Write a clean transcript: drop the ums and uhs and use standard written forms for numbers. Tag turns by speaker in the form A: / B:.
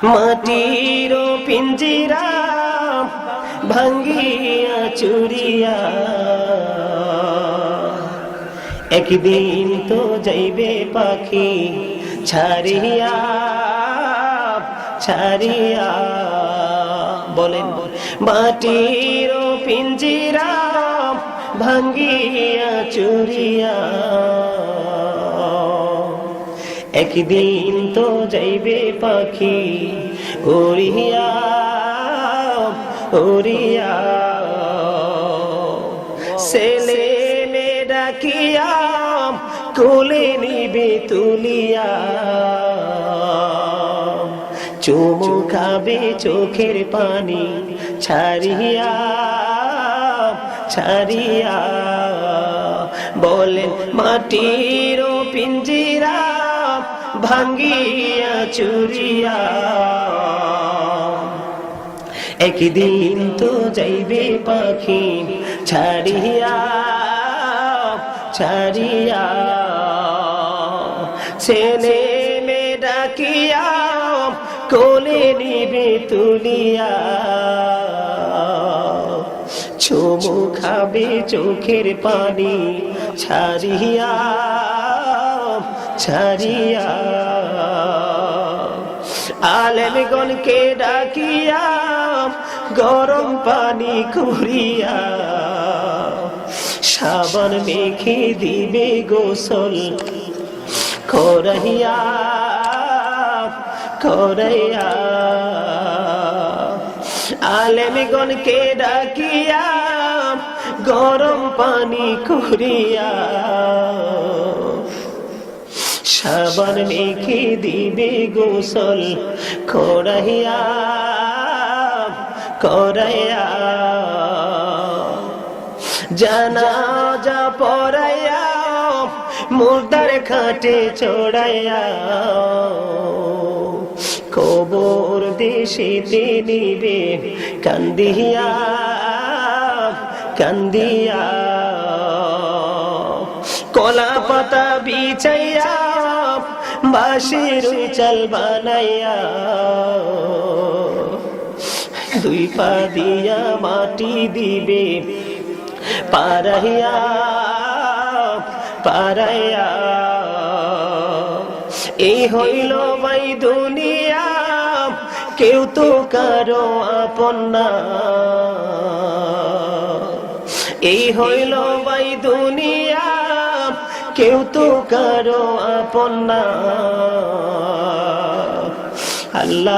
A: মাটির পিঞ্জিরা ভাঙ্গিয়া চুরিয়া একদিন তো যাইবে পাখি ছাড়িয়া ছাড়িয়া। বলেন মাটির পিঞ্জিরা ভাঙ্গিয়া চুরিয়া একদিন তো যাইবে পাখি উড়িয়া উড়িয়া। ছেলে মেয়ে ডাকিয়া কোলে নিবে তুলিয়া চুমু খাবে চোখের পানি ছাড়িয়া ছাড়িয়া। বলেন মাটির পিঞ্জিরা ভাঙ্গিয়া চুরিয়া একদিন তো যাইবে পাখি ছাড়িয়া ছাড়িয়া। ছেলে মেয়ে ডাকিয়া কোলে নিবে তুলিয়া চুমু খাবে চোখের পানি ছাড়িয়া ছাড়িয়া। আলেমগণকে ডাকিয়া গরম পানি করিয়া সাবান মেখে দিবে গোসল করাইয়া করাইয়া। আলেমগণকে ডাকিয়া গরম পানি করিয়া সাবান মেখে দিবে গোসল করাইয়া করাইয়া। জানাজা পড়াইয়া মুর্দার খাটে চড়াইয়া কবর দেশেতে নিবে কান্দিয়া কান্দিয়া। কলা পাতা বিছাইয়া বাঁশের চাল বানাইয়া দুই পা দিয়া মাটি দিবে পারাইয়া পারাইয়া। এই হইল ভাই দুনিয়া কেউ তো কারো আপন না। এই হইল ভাই দুনিয়া কেউ তো কারো আপন না। আল্লাহ